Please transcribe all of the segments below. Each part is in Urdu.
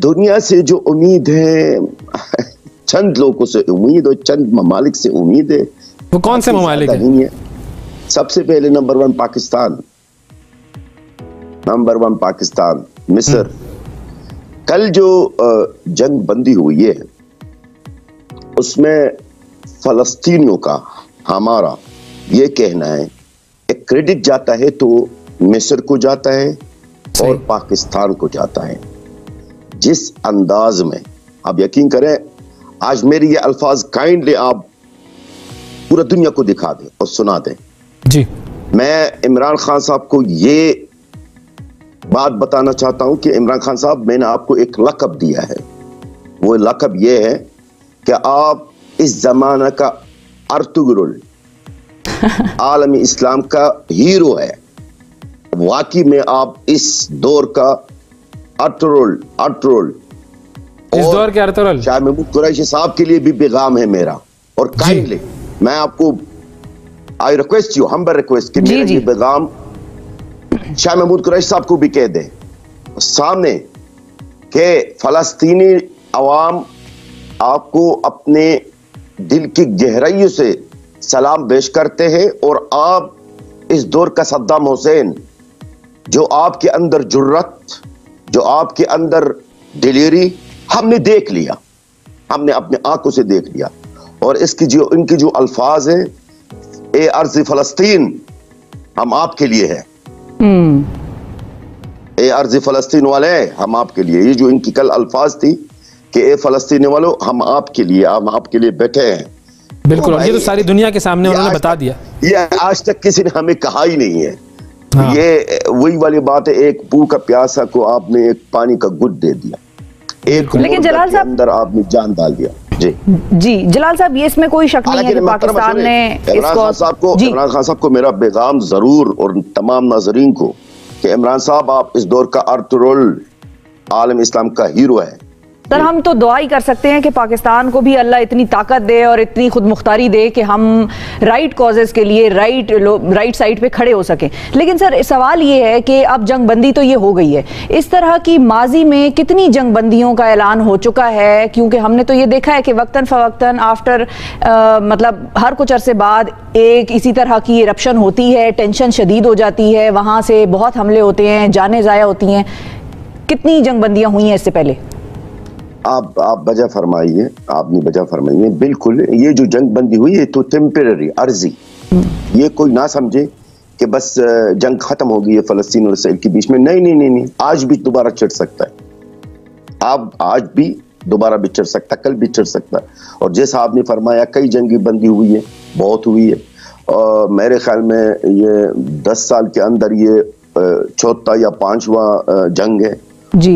دنیا سے جو امید ہے چند لوگوں سے امید اور چند ممالک سے امید ہے. وہ کون سے ممالک ہیں؟ سب سے پہلے نمبر 1 پاکستان، نمبر 1 پاکستان، مصر. کل جو جنگ بندی ہوئی ہے اس میں فلسطینیوں کا، ہمارا یہ کہنا ہے ایک کریڈٹ جاتا ہے تو مصر کو جاتا ہے اور پاکستان کو جاتا ہے. جس انداز میں آپ یقین کریں، آج میری یہ الفاظ کائنڈلی آپ پورا دنیا کو دکھا دیں اور سنا دیں. جی میں عمران خان صاحب کو یہ بات بتانا چاہتا ہوں کہ عمران خان صاحب، میں نے آپ کو ایک لقب دیا ہے. وہ لقب یہ ہے کہ آپ اس زمانہ کا ارطغرل، عالمی اسلام کا ہیرو ہے. واقعی میں آپ اس دور کا ارطغرل، اس دور کے ارطغرل شاہ محمود قریشی صاحب کے لیے بھی پیغام ہے میرا. اور کائنڈلی میں آپ کو I request you, humble request کہ میرا یہ پیغام شاہ محمود قریشی صاحب کو بھی کہہ دیں سامنے کہ فلسطینی عوام آپ کو اپنے دل کی گہرائیوں سے سلام پیش کرتے ہیں. اور آپ اس دور کا صدام حسین، جو آپ کے اندر جرت، جو آپ کے اندر دلیری ہم نے دیکھ لیا، ہم نے اپنے آنکھوں سے دیکھ لیا. اور اس کی جو ان کی جو الفاظ ہیں، اے ارض فلسطین ہم آپ کے لیے ہے، اے ارض فلسطین والے ہم آپ کے لیے. یہ جو ان کی کل الفاظ تھی کہ اے فلسطین والو ہم آپ کے لیے بیٹھے ہیں. بالکل، یہ تو ساری دنیا کے سامنے انہوں نے بتا دیا. یہ آج تک کسی نے ہمیں کہا ہی نہیں ہے. یہ وہی والی بات ہے، ایک بھوکا پیاسا کو آپ نے ایک پانی کا گھٹ دے دیا، ایک مردہ کے اندر آپ نے جان ڈال دیا. جی جلال صاحب، یہ اس میں کوئی شک نہیں ہے کہ پاکستان نے عمران خان صاحب کو میرا پیغام ضرور، اور تمام ناظرین کو، کہ عمران صاحب آپ اس دور کا ارطغرل، عالم اسلام کا ہیرو ہے. سر ہم تو دعا ہی کر سکتے ہیں کہ پاکستان کو بھی اللہ اتنی طاقت دے اور اتنی خود مختاری دے کہ ہم رائٹ کازز کے لیے رائٹ سائٹ پہ کھڑے ہو سکیں. لیکن سر سوال یہ ہے کہ اب جنگ بندی تو یہ ہو گئی ہے، اس طرح کی ماضی میں کتنی جنگ بندیوں کا اعلان ہو چکا ہے؟ کیونکہ ہم نے تو یہ دیکھا ہے کہ وقتاً فوقتاً آفٹر مطلب ہر کچھ عرصے بعد ایک اسی طرح کی ایرپشن ہوتی ہے، ٹینشن شدید ہو جاتی ہے، وہاں سے بہت حملے ہوتے ہیں، جانیں ضائع ہوتی ہیں. کتنی جنگ بندیاں ہوئی ہیں اس سے پہلے؟ آپ بجا فرمائیے، آپ نے بجا فرمائیے. بالکل، یہ جو جنگ بندی ہوئی ہے تو ٹیمپریری، عرضی. یہ کوئی نہ سمجھے کہ بس جنگ ختم ہو گئی ہے فلسطین اور اسرائیل کے بیچ میں. نہیں، آج بھی دوبارہ چڑھ سکتا ہے. آج بھی دوبارہ بھی چڑھ سکتا، کل بھی چڑھ سکتا. اور جیسا آپ نے فرمایا کئی جنگی بندی ہوئی ہے، بہت ہوئی ہے. اور میرے خیال میں یہ 10 سال کے اندر یہ 4 یا 5واں جنگ ہے. جی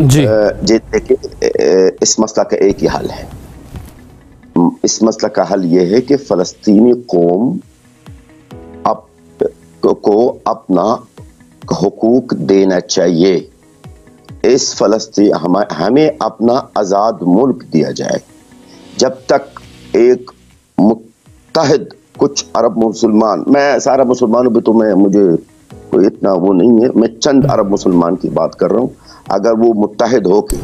دیکھیں، اس مسئلہ کا ایک ہی حل ہے. اس مسئلہ کا حل یہ ہے کہ فلسطینی قوم کو اپنا حقوق دینا چاہیے. اس فلسطین ہمیں اپنا آزاد ملک دیا جائے. جب تک ایک متحد کچھ عرب مسلمان، میں سارا مسلمانوں پہ تو مجھے کوئی اتنا وہ نہیں ہے، میں چند عرب مسلمان کی بات کر رہا ہوں. اگر وہ متحد ہو کے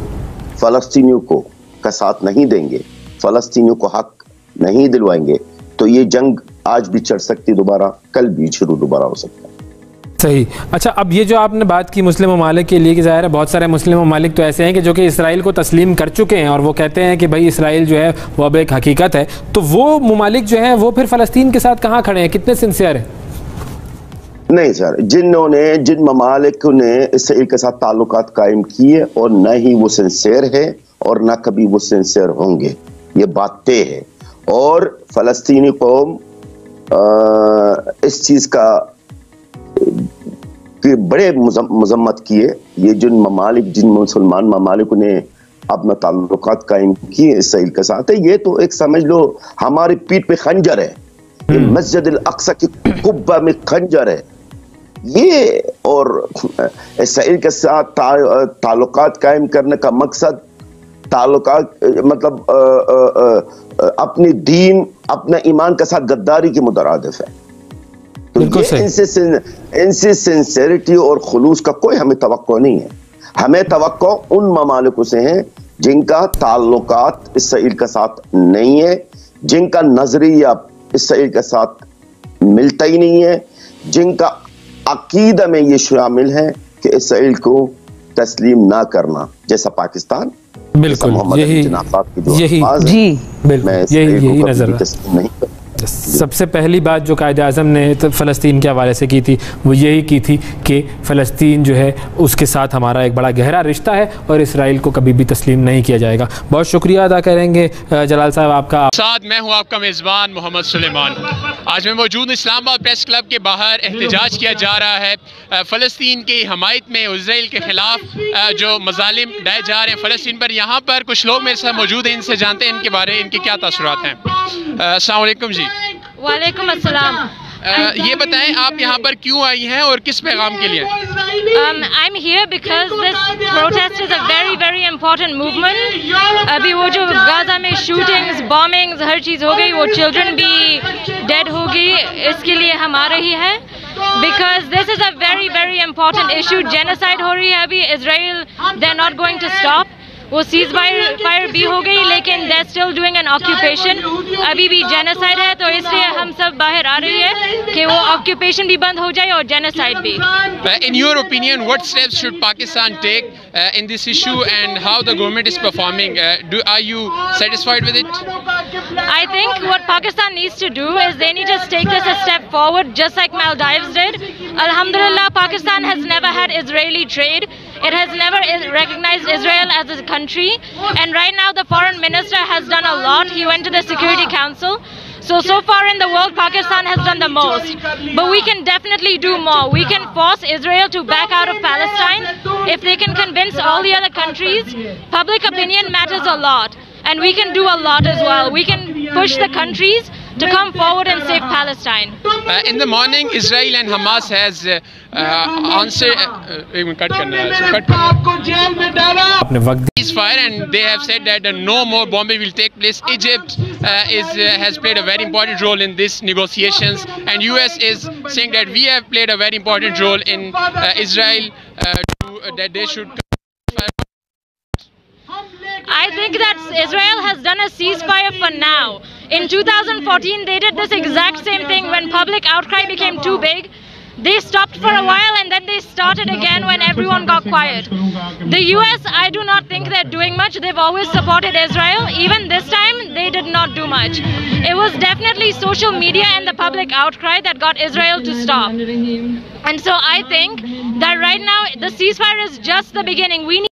فلسطینیوں کو کا ساتھ نہیں دیں گے، فلسطینیوں کو حق نہیں دلوائیں گے، تو یہ جنگ آج بھی چڑھ سکتی، دوبارہ کل بھی شروع دوبارہ ہو سکتا ہے. صحیح. اچھا، اب یہ جو آپ نے بات کی مسلم ممالک کے لیے، کہ ظاہر ہے بہت سارے مسلم ممالک تو ایسے ہیں کہ جو کہ اسرائیل کو تسلیم کر چکے ہیں اور وہ کہتے ہیں کہ بھائی اسرائیل جو ہے وہ اب ایک حقیقت ہے. تو وہ ممالک جو ہیں وہ پھر فلسطین کے ساتھ کہاں کھڑے ہیں؟ کتنے سنسیئر ہیں؟ نہیں سر، جن ممالک نے اسرائیل کے ساتھ تعلقات قائم کیے اور نہ ہی وہ سنسیئر ہے اور نہ کبھی وہ سنسیئر ہوں گے، یہ بات طے ہے. اور فلسطینی قوم اس چیز کا بڑے مذمت کیے. یہ جن مسلمان ممالک نے اپنا تعلقات قائم کیے اسرائیل کے ساتھ، یہ تو ایک سمجھ لو ہماری پیٹھ پہ خنجر ہے. یہ مسجد الاقصی کی قبہ میں خنجر ہے یہ. اور اسرائیل کے ساتھ تعلقات قائم کرنے کا مقصد تعلقات مطلب اپنی دین، اپنا ایمان کے ساتھ غداری کے مترادف ہے. تو ان سے سنسیریٹی اور خلوص کا کوئی ہمیں توقع نہیں ہے. ہمیں توقع ان ممالکوں سے ہیں جن کا تعلقات اسرائیل کے ساتھ نہیں ہے, جن کا نظریہ اسرائیل کے ساتھ ملتا ہی نہیں ہے, جن کا عقیدہ میں یہ شامل ہے کہ اسرائیل کو تسلیم نہ کرنا, جیسا پاکستان. بالکل یہی نظر نہیں. سب سے پہلی بات جو قائد اعظم نے فلسطین کے حوالے سے کی تھی وہ یہی کی تھی کہ فلسطین جو ہے اس کے ساتھ ہمارا ایک بڑا گہرا رشتہ ہے اور اسرائیل کو کبھی بھی تسلیم نہیں کیا جائے گا. بہت شکریہ ادا کریں گے جلال صاحب آپ کا. ساتھ میں ہوں آپ کا میزبان محمد سلیمان. آج میں موجود اسلام آباد پریس کلب کے باہر احتجاج کیا جا رہا ہے فلسطین کی حمایت میں, اسرائیل کے خلاف جو مظالم ڈھائے جا رہے ہیں فلسطین پر. یہاں پر کچھ لوگ میرے ساتھ موجود ہیں, ان سے جانتے ہیں ان کے بارے ان کے کیا تاثرات ہیں. السلام علیکم جی. وعلیکم السلام. یہ بتائیں آپ یہاں پر کیوں آئی ہیں اور کس پیغام کے لیے؟ I'm here because this protest is a very very important movement. ابھی وہ جو غزہ میں شوٹنگز بامنگز ہر چیز ہو گئی, وہ چلڈرن بھی ڈیڈ ہو گئی, اس کے لیے ہم آ رہی ہے because this is a very very important issue. Genocide ہو رہی ہے ابھی. Israel they are not going to stop. وہ سیز فائر بھی ہو گئی لیکن they are still doing an occupation. ابھی بھی جینوسائڈ ہے, تو اس لیے ہم سب باہر آ رہی ہے کہ وہ occupation بھی بند ہو جائے اور جینوسائڈ بھی. In your opinion, what steps should Pakistan take in this issue and how the government is performing? Are you satisfied with it? I think what Pakistan needs to do is they need to take this a step forward just like Maldives did. Alhamdulillah, Pakistan has never had Israeli trade. It has never recognized Israel as a country, and right now the foreign minister has done a lot. He went to the Security Council. So far in the world, Pakistan has done the most. But we can definitely do more. We can force Israel to back out of Palestine. If they can convince all the other countries, public opinion matters a lot. And we can do a lot as well. We can push the countries to come forward and save Palestine. In the morning, Israel and Hamas has answered ceasefire, and they have said that no more bombing will take place. Egypt has played a very important role in these negotiations, and US is saying that we have played a very important role in Israel that they should. I think that Israel has done a ceasefire for now. In 2014, they did this exact same thing when public outcry became too big. They stopped for a while and then they started again when everyone got quiet. The US, I do not think they're doing much. They've always supported Israel. Even this time, they did not do much. It was definitely social media and the public outcry that got Israel to stop. And so I think that right now, the ceasefire is just the beginning. We need